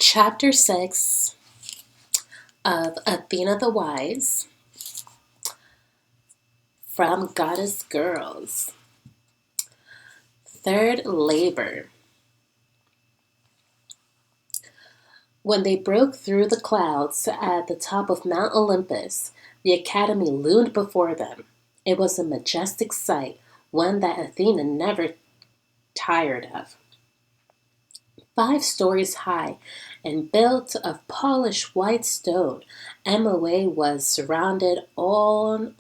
Chapter 6 of Athena the Wise from Goddess Girls. Third labor. When they broke through the clouds at the top of Mount Olympus, the academy loomed before them. It was a majestic sight, one that Athena never tired of. 5 stories high and built of polished white stone, MOA was surrounded on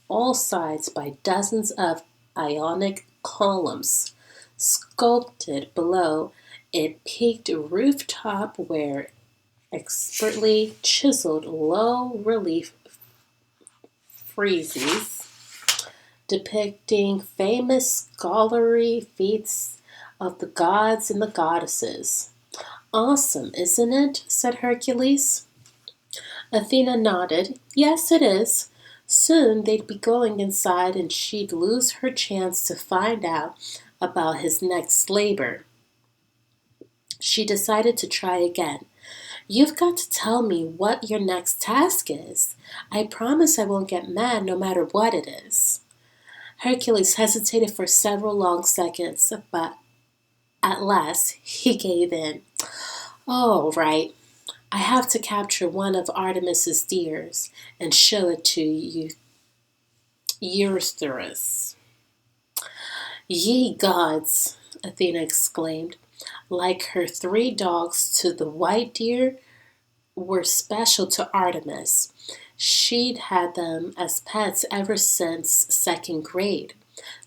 all sides by dozens of Ionic columns. Sculpted below a peaked rooftop were expertly chiseled low-relief friezes depicting famous scholarly feats of the gods and the goddesses. Awesome, isn't it? Said Hercules. Athena nodded. Yes, it is. Soon they'd be going inside and she'd lose her chance to find out about his next labor. She decided to try again. You've got to tell me what your next task is. I promise I won't get mad no matter what it is. Hercules hesitated for several long seconds, but at last he gave in. Oh, right. I have to capture one of Artemis's deers and show it to Eurystheus. Ye gods, Athena exclaimed. Like her 3 dogs to the white deer were special to Artemis. She'd had them as pets ever since 2nd grade.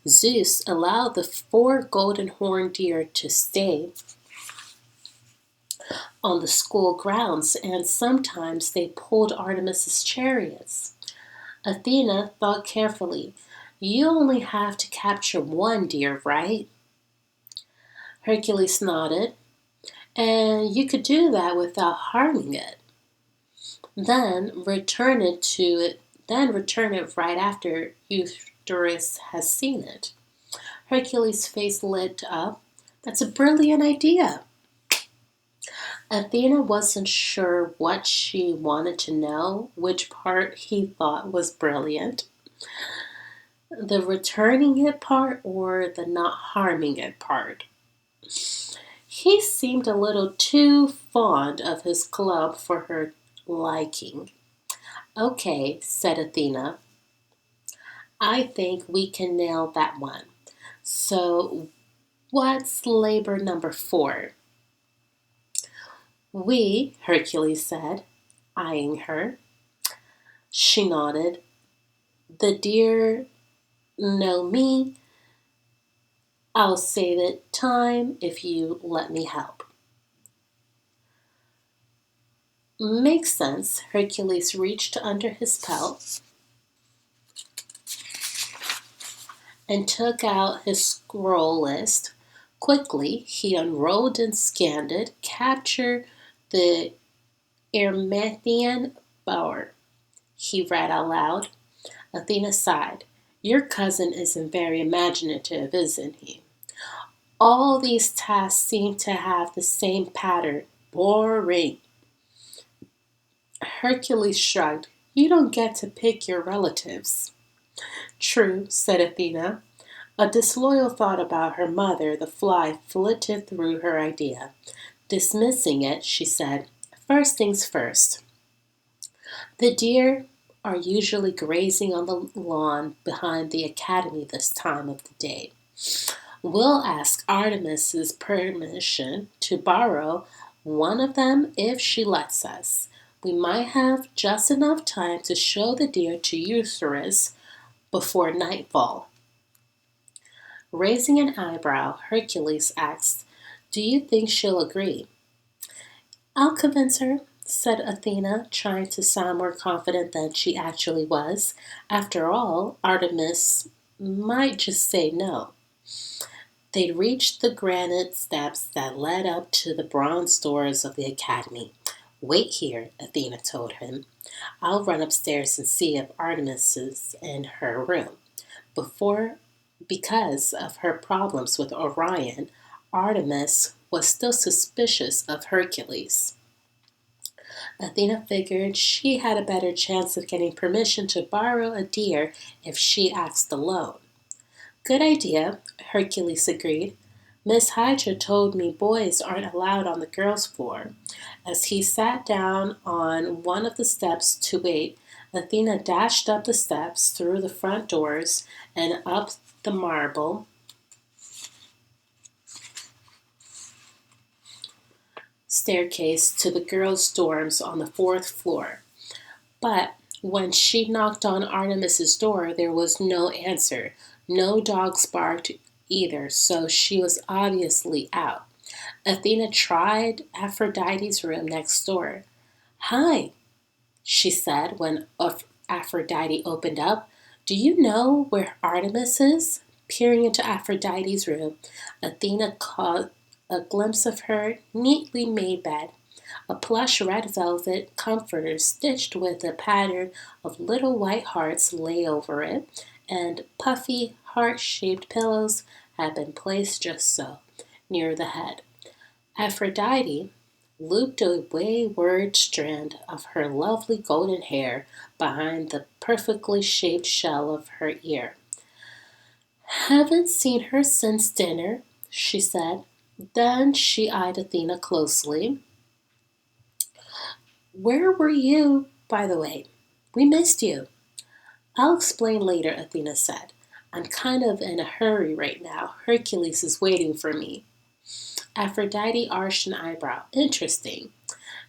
Zeus allowed the 4 golden horned deer to stay on the school grounds, and sometimes they pulled Artemis's chariots. Athena thought carefully. You only have to capture 1 deer, right? Hercules nodded. And you could do that without harming it. Then return it right after Eurystheus has seen it. Hercules' face lit up. That's a brilliant idea. Athena wasn't sure what she wanted to know, which part he thought was brilliant. The returning it part or the not harming it part. He seemed a little too fond of his club for her liking. Okay, said Athena. I think we can nail that one. So, what's labor number 4? We, Hercules said, eyeing her. She nodded. The deer know me. I'll save it time if you let me help. Makes sense. Hercules reached under his pelt and took out his scroll list. Quickly, he unrolled and scanned it. Capture the Erymanthean boar, he read out loud. Athena sighed. Your cousin isn't very imaginative, isn't he? All these tasks seem to have the same pattern. Boring. Hercules shrugged. You don't get to pick your relatives. True, said Athena. A disloyal thought about her mother, the fly, flitted through her idea. Dismissing it, she said, First things first. The deer are usually grazing on the lawn behind the academy this time of the day. We'll ask Artemis's permission to borrow one of them if she lets us. We might have just enough time to show the deer to Eurystheus before nightfall. Raising an eyebrow, Hercules asked, Do you think she'll agree? I'll convince her, said Athena, trying to sound more confident than she actually was. After all, Artemis might just say no. They reached the granite steps that led up to the bronze doors of the academy. Wait here, Athena told him. I'll run upstairs and see if Artemis is in her room. Because of her problems with Orion, Artemis was still suspicious of Hercules. Athena figured she had a better chance of getting permission to borrow a deer if she asked alone. Good idea, Hercules agreed. Miss Hydra told me boys aren't allowed on the girls' floor. As he sat down on one of the steps to wait, Athena dashed up the steps, through the front doors, and up the marble staircase to the girls' dorms on the fourth floor. But when she knocked on Artemis's door, there was no answer. No dogs barked either, so she was obviously out. Athena tried Aphrodite's room next door. Hi, she said when Aphrodite opened up. Do you know where Artemis is? Peering into Aphrodite's room, Athena caught a glimpse of her neatly made bed. A plush red velvet comforter stitched with a pattern of little white hearts lay over it, and puffy, heart-shaped pillows had been placed just so, near the head. Aphrodite looped a wayward strand of her lovely golden hair behind the perfectly shaped shell of her ear. Haven't seen her since dinner, she said. Then she eyed Athena closely. Where were you, by the way? We missed you. I'll explain later, Athena said. I'm kind of in a hurry right now. Hercules is waiting for me. Aphrodite arched an eyebrow. Interesting.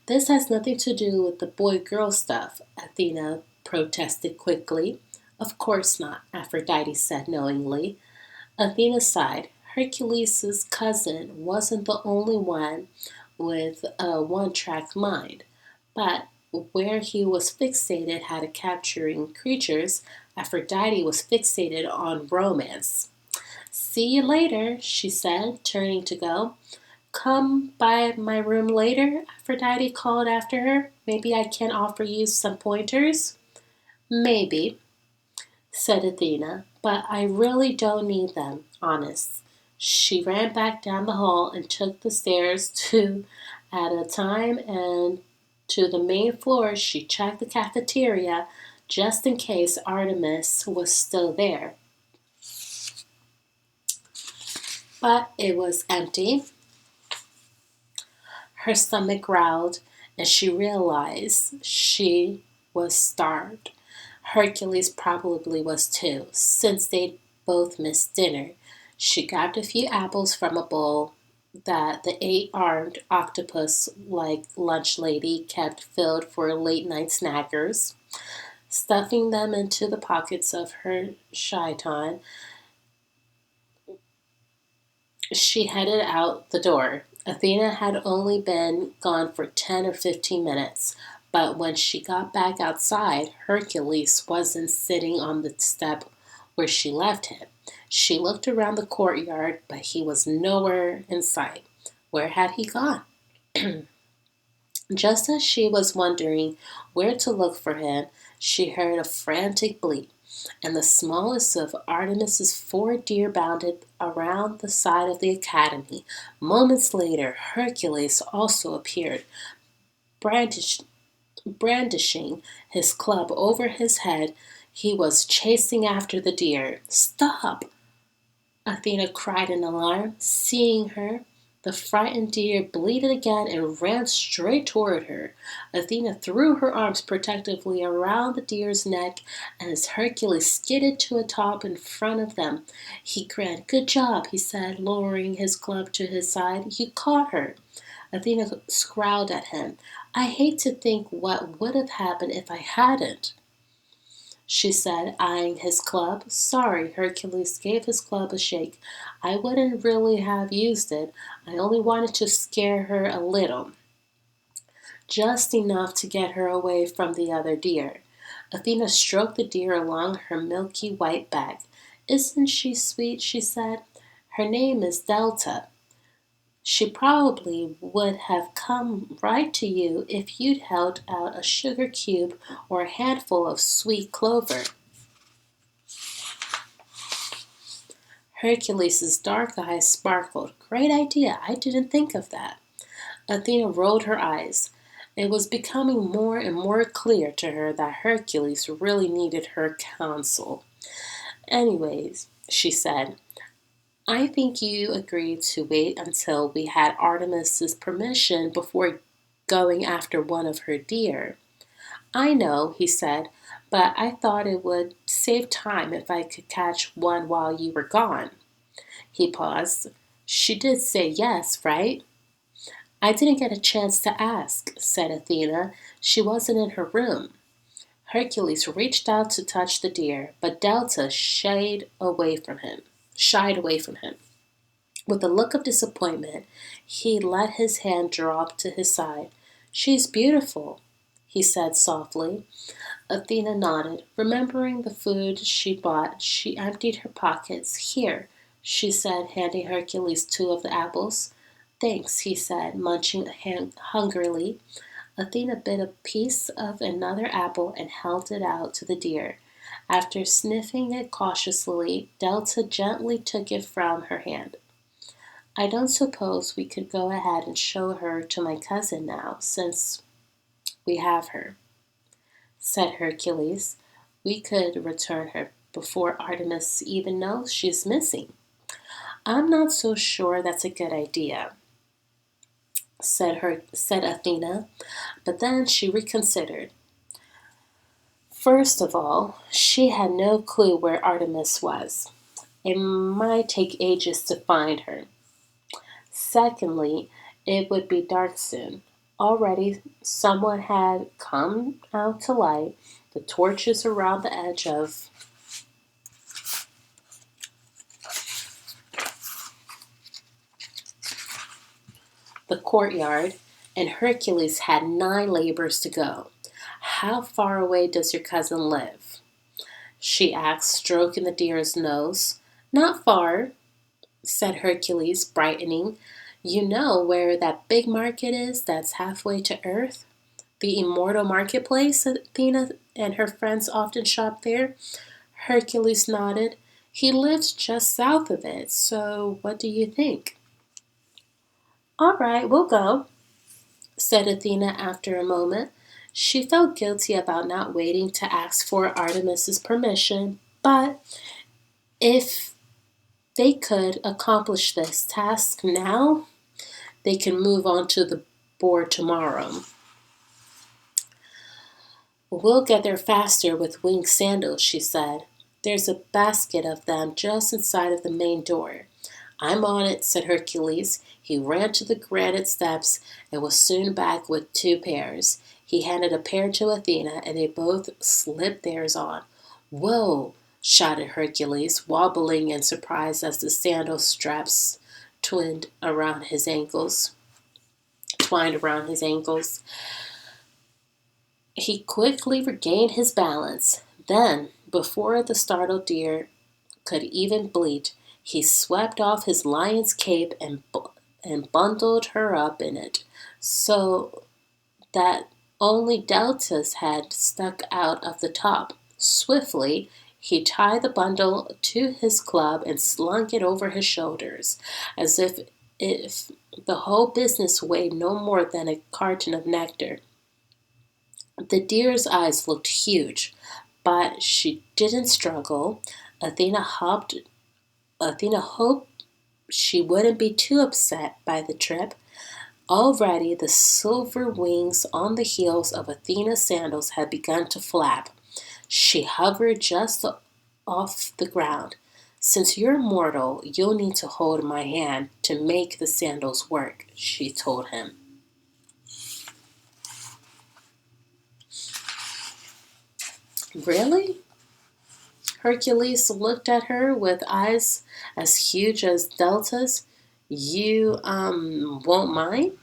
This has nothing to do with the boy-girl stuff, Athena protested quickly. Of course not, Aphrodite said knowingly. Athena sighed. Hercules' cousin wasn't the only one with a one-track mind, but where he was fixated at capturing creatures, Aphrodite was fixated on romance. See you later, she said, turning to go. Come by my room later, Aphrodite called after her. Maybe I can offer you some pointers. Maybe, said Athena, but I really don't need them, honest. She ran back down the hall and took the stairs two at a time, and to the main floor. She checked the cafeteria just in case Artemis was still there. But it was empty. Her stomach growled, and she realized she was starved. Hercules probably was too, since they'd both missed dinner. She grabbed a few apples from a bowl that the 8-armed octopus-like lunch lady kept filled for late-night snackers. Stuffing them into the pockets of her chiton, she headed out the door. Athena had only been gone for 10 or 15 minutes, but when she got back outside, Hercules wasn't sitting on the step where she left him. She looked around the courtyard, but he was nowhere in sight. Where had he gone? Just as she was wondering where to look for him, she heard a frantic bleat, and the smallest of Artemis's 4 deer bounded around the side of the academy. Moments later, Hercules also appeared, brandishing his club over his head. He was chasing after the deer. Stop! Athena cried in alarm. Seeing her, the frightened deer bleated again and ran straight toward her. Athena threw her arms protectively around the deer's neck, and as Hercules skidded to a top in front of them, he grinned. Good job, he said, lowering his club to his side. You caught her. Athena scowled at him. I hate to think what would have happened if I hadn't, she said, eyeing his club. Sorry, Hercules gave his club a shake. I wouldn't really have used it. I only wanted to scare her a little. Just enough to get her away from the other deer. Athena stroked the deer along her milky white back. Isn't she sweet, she said. Her name is Delta. She probably would have come right to you if you'd held out a sugar cube or a handful of sweet clover. Hercules' dark eyes sparkled. Great idea. I didn't think of that. Athena rolled her eyes. It was becoming more and more clear to her that Hercules really needed her counsel. Anyways, she said, I think you agreed to wait until we had Artemis's permission before going after one of her deer. I know, he said, but I thought it would save time if I could catch one while you were gone. He paused. She did say yes, right? I didn't get a chance to ask, said Athena. She wasn't in her room. Hercules reached out to touch the deer, but Delta shied away from him. With a look of disappointment, he let his hand drop to his side. She's beautiful, he said softly. Athena nodded. Remembering the food she bought, she emptied her pockets. Here, she said, handing Hercules 2 of the apples. Thanks, he said, munching hungrily. Athena bit a piece of another apple and held it out to the deer. After sniffing it cautiously, Delta gently took it from her hand. I don't suppose we could go ahead and show her to my cousin now, since we have her, said Hercules. We could return her before Artemis even knows she's missing. I'm not so sure that's a good idea, said Athena, but then she reconsidered. First of all, she had no clue where Artemis was. It might take ages to find her. Secondly, it would be dark soon. Already someone had come out to light the torches around the edge of the courtyard, and Hercules had 9 labors to go. How far away does your cousin live? She asked, stroking the deer's nose. Not far, said Hercules, brightening. You know where that big market is that's halfway to Earth? The immortal marketplace Athena and her friends often shop there? Hercules nodded. He lives just south of it, so what do you think? All right, we'll go, said Athena after a moment. She felt guilty about not waiting to ask for Artemis's permission, but if they could accomplish this task now, they can move on to the board tomorrow. We'll get there faster with winged sandals, she said. There's a basket of them just inside of the main door. I'm on it, said Hercules. He ran to the granite steps and was soon back with 2 pairs. He handed a pair to Athena, and they both slipped theirs on. Whoa, shouted Hercules, wobbling in surprise as the sandal straps twined around his ankles. He quickly regained his balance. Then, before the startled deer could even bleat, he swept off his lion's cape and bundled her up in it, so that only Delta's head stuck out of the top. Swiftly, he tied the bundle to his club and slung it over his shoulders, as if the whole business weighed no more than a carton of nectar. The deer's eyes looked huge, but she didn't struggle. Athena hoped she wouldn't be too upset by the trip. Already the silver wings on the heels of Athena's sandals had begun to flap. She hovered just off the ground. Since you're mortal, you'll need to hold my hand to make the sandals work, she told him. Really? Hercules looked at her with eyes as huge as Delta's. You, won't mind?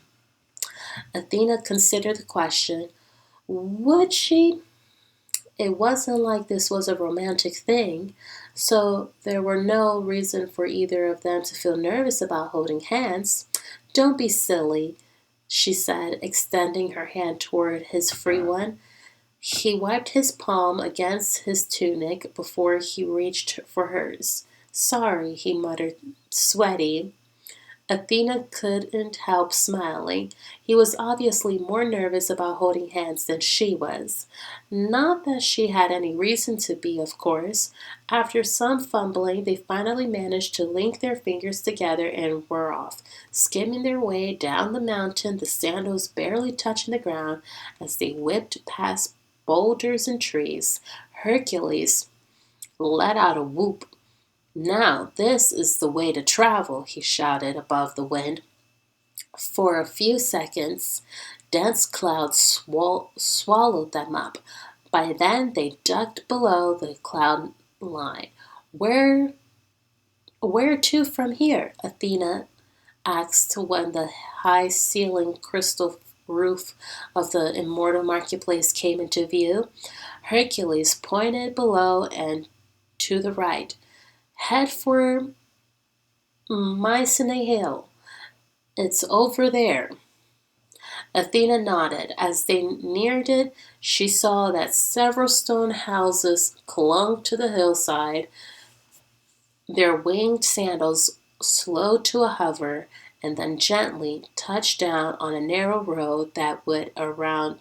Athena considered the question. Would she? It wasn't like this was a romantic thing, so there were no reason for either of them to feel nervous about holding hands. Don't be silly, she said, extending her hand toward his free one. He wiped his palm against his tunic before he reached for hers. Sorry, he muttered, sweaty. Athena couldn't help smiling. He was obviously more nervous about holding hands than she was. Not that she had any reason to be, of course. After some fumbling, they finally managed to link their fingers together and were off, skimming their way down the mountain, the sandals barely touching the ground as they whipped past boulders and trees. Hercules let out a whoop. Now this is the way to travel, he shouted above the wind. For a few seconds, dense clouds swallowed them up. By then, they ducked below the cloud line. Where to from here? Athena asked when the high-ceilinged crystal roof of the immortal marketplace came into view. Hercules pointed below and to the right. Head for Mycenae Hill. It's over there. Athena nodded. As they neared it, she saw that several stone houses clung to the hillside, their winged sandals slowed to a hover, and then gently touched down on a narrow road that wound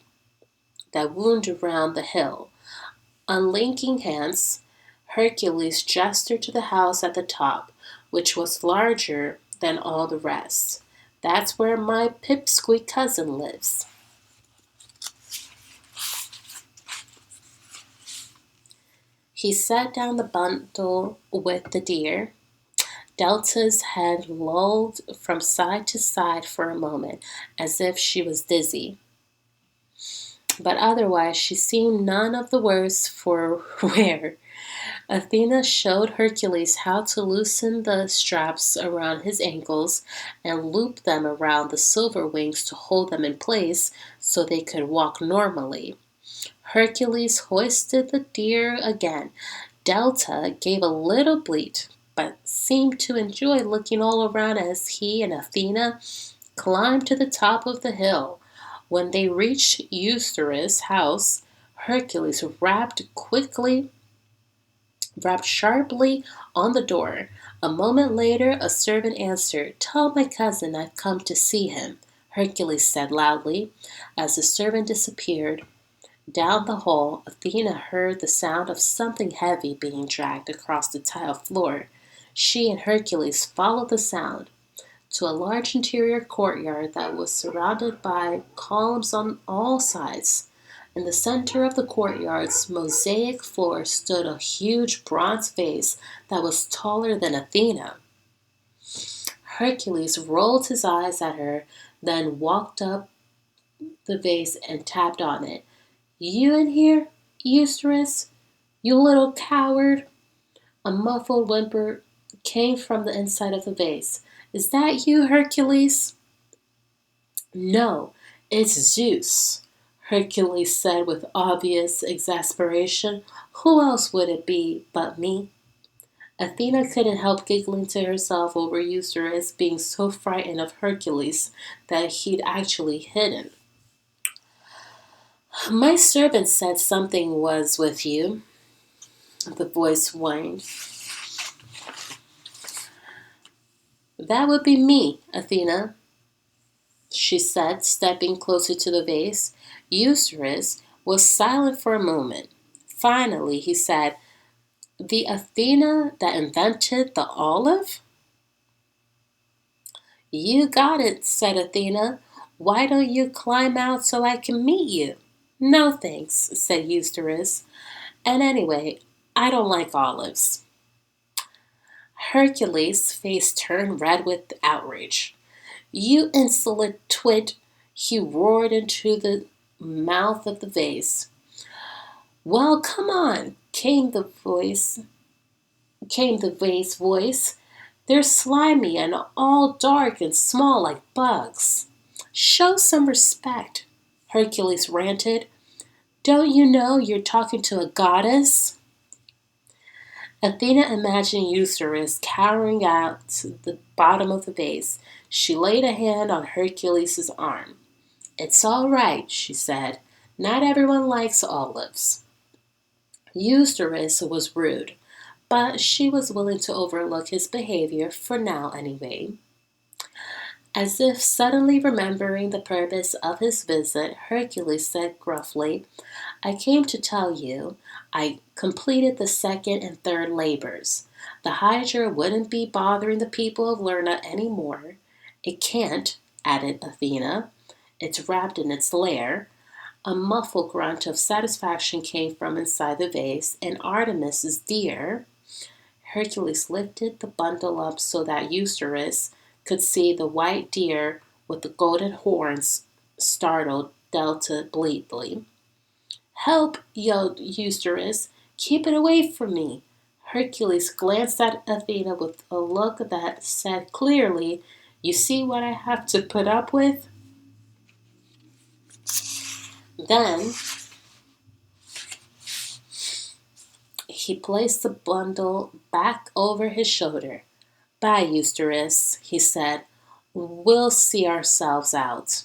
around the hill. Unlinking hands, Hercules gestured to the house at the top, which was larger than all the rest. That's where my pipsqueak cousin lives. He set down the bundle with the deer. Delta's head lolled from side to side for a moment, as if she was dizzy. But otherwise she seemed none of the worse for wear. Athena showed Hercules how to loosen the straps around his ankles and loop them around the silver wings to hold them in place so they could walk normally. Hercules hoisted the deer again. Delta gave a little bleat, but seemed to enjoy looking all around as he and Athena climbed to the top of the hill. When they reached Eustace's house, Hercules rapped sharply on the door. A moment later, a servant answered. Tell my cousin I've come to see him, Hercules said loudly. As the servant disappeared down the hall, Athena heard the sound of something heavy being dragged across the tile floor. She and Hercules followed the sound to a large interior courtyard that was surrounded by columns on all sides. In the center of the courtyard's mosaic floor stood a huge bronze vase that was taller than Athena. Hercules rolled his eyes at her, then walked up the vase and tapped on it. You in here, Eustace? You little coward! A muffled whimper came from the inside of the vase. Is that you, Hercules? No, it's Zeus, Hercules said with obvious exasperation. Who else would it be but me? Athena couldn't help giggling to herself over Eustace being so frightened of Hercules that he'd actually hidden. My servant said something was with you, the voice whined. That would be me, Athena, she said, stepping closer to the vase. Eustace was silent for a moment. Finally, he said, The Athena that invented the olive? You got it, said Athena. Why don't you climb out so I can meet you? No thanks, said Eustace. And anyway, I don't like olives. Hercules' face turned red with outrage. You insolent twit, he roared into the mouth of the vase. Well, come on, came the vase voice. They're slimy and all dark and small like bugs. Show some respect, Hercules ranted. Don't you know you're talking to a goddess? Athena imagined Eustace cowering at the bottom of the vase. She laid a hand on Hercules' arm. It's all right, she said. Not everyone likes olives. Eustace was rude. but she was willing to overlook his behavior for now anyway. As if suddenly remembering the purpose of his visit, Hercules said gruffly, "I came to tell you I completed the second and third labors. The Hydra wouldn't be bothering the people of Lerna anymore. It can't," added Athena. "It's wrapped in its lair." A muffled grunt of satisfaction came from inside the vase, and Artemis's deer. Hercules lifted the bundle up so that Eustace could see the white deer with the golden horns. Startled Delta bleatly. "Help!" yelled Eustace. "Keep it away from me!" Hercules glanced at Athena with a look that said clearly, "You see what I have to put up with?" Then he placed the bundle back over his shoulder. "Bye, Eustace," he said. "We'll see ourselves out."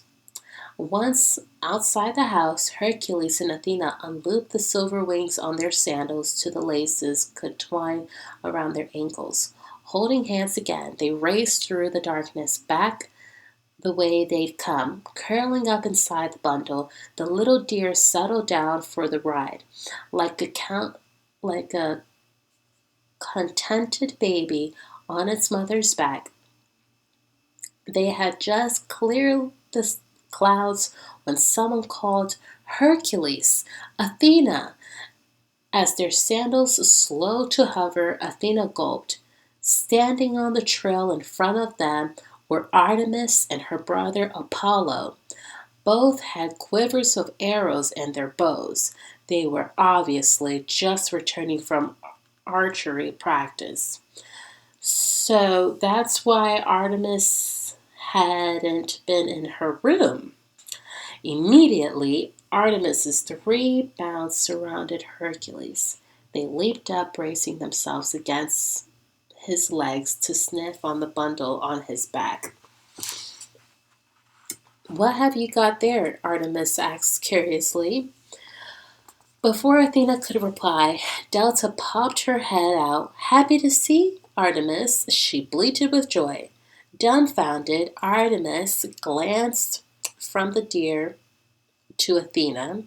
Once outside the house, Hercules and Athena unlooped the silver wings on their sandals till the laces could twine around their ankles. Holding hands again, they raced through the darkness back the way they'd come. Curling up inside the bundle, the little deer settled down for the ride, like a contented baby on its mother's back. They had just cleared the clouds when someone called, "Hercules! Athena!" As their sandals slowed to hover, Athena gulped. Standing on the trail in front of them were Artemis and her brother Apollo. Both had quivers of arrows in their bows. They were obviously just returning from archery practice. So that's why Artemis hadn't been in her room. Immediately, Artemis's 3 bounds surrounded Hercules. They leaped up, bracing themselves against his legs to sniff on the bundle on his back. "What have you got there?" Artemis asked curiously. Before Athena could reply, Delta popped her head out. "Happy to see Artemis," she bleated with joy. Dumbfounded, Artemis glanced from the deer to Athena.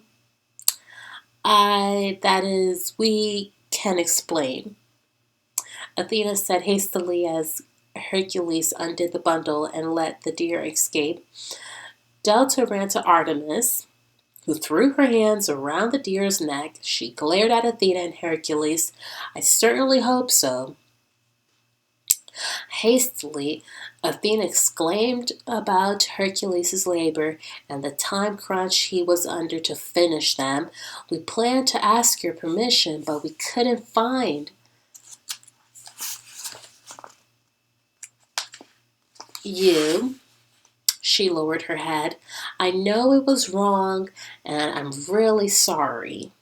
We can explain," Athena said hastily as Hercules undid the bundle and let the deer escape. Delta ran to Artemis, who threw her hands around the deer's neck. She glared at Athena and Hercules. "I certainly hope so." Hastily, Athena exclaimed about Hercules' labor and the time crunch he was under to finish them. "We planned to ask your permission, but we couldn't find you." She lowered her head. "I know it was wrong, and I'm really sorry."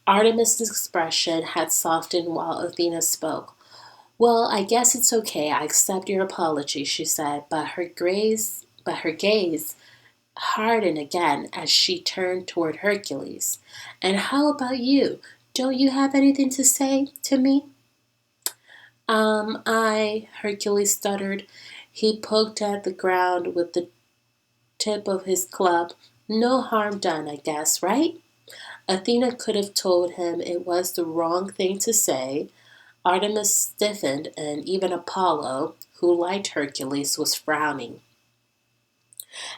Artemis's expression had softened while Athena spoke. "Well, I guess it's okay. I accept your apology," she said, but her gaze hardened again as she turned toward Hercules. "And how about you? Don't you have anything to say to me?" Hercules stuttered. He poked at the ground with the tip of his club. "No harm done, I guess, right?" Athena could have told him it was the wrong thing to say. Artemis stiffened, and even Apollo, who liked Hercules, was frowning.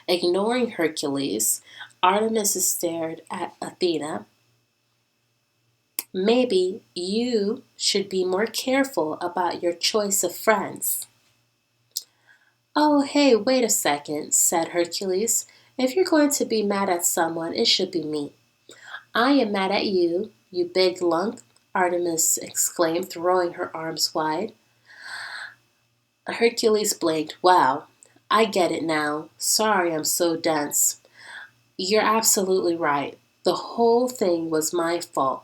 Ignoring Hercules, Artemis stared at Athena. "Maybe you should be more careful about your choice of friends." "Oh, hey, wait a second," said Hercules. "If you're going to be mad at someone, it should be me." "I am mad at you, you big lunk," Artemis exclaimed, throwing her arms wide. Hercules blinked. "Wow, I get it now. Sorry I'm so dense." "You're absolutely right. The whole thing was my fault.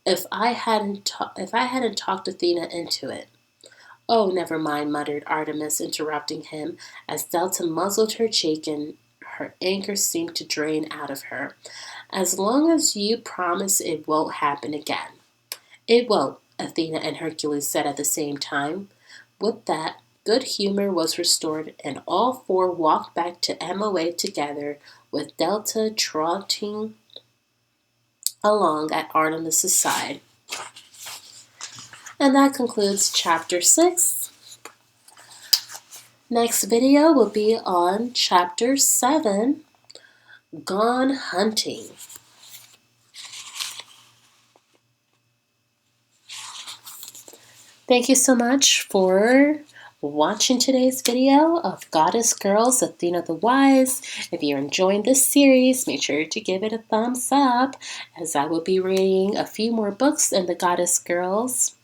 If I hadn't talked Athena into it." "Oh, never mind," muttered Artemis, interrupting him, as Delta muzzled her cheek and her anger seemed to drain out of her. "As long as you promise it won't happen again." "It won't," Athena and Hercules said at the same time. With that, good humor was restored, and all four walked back to MOA together, with Delta trotting along at Artemis's side. And that concludes chapter 6. Next video will be on chapter 7, Gone Hunting. Thank you so much for watching today's video of Goddess Girls, Athena the Wise. If you're enjoying this series, make sure to give it a thumbs up, as I will be reading a few more books in the Goddess Girls.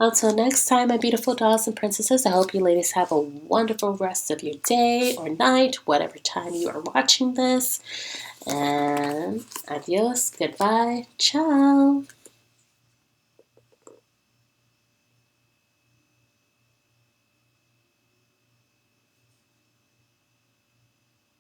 Until next time, my beautiful dolls and princesses, I hope you ladies have a wonderful rest of your day or night, whatever time you are watching this. And adios, goodbye, ciao.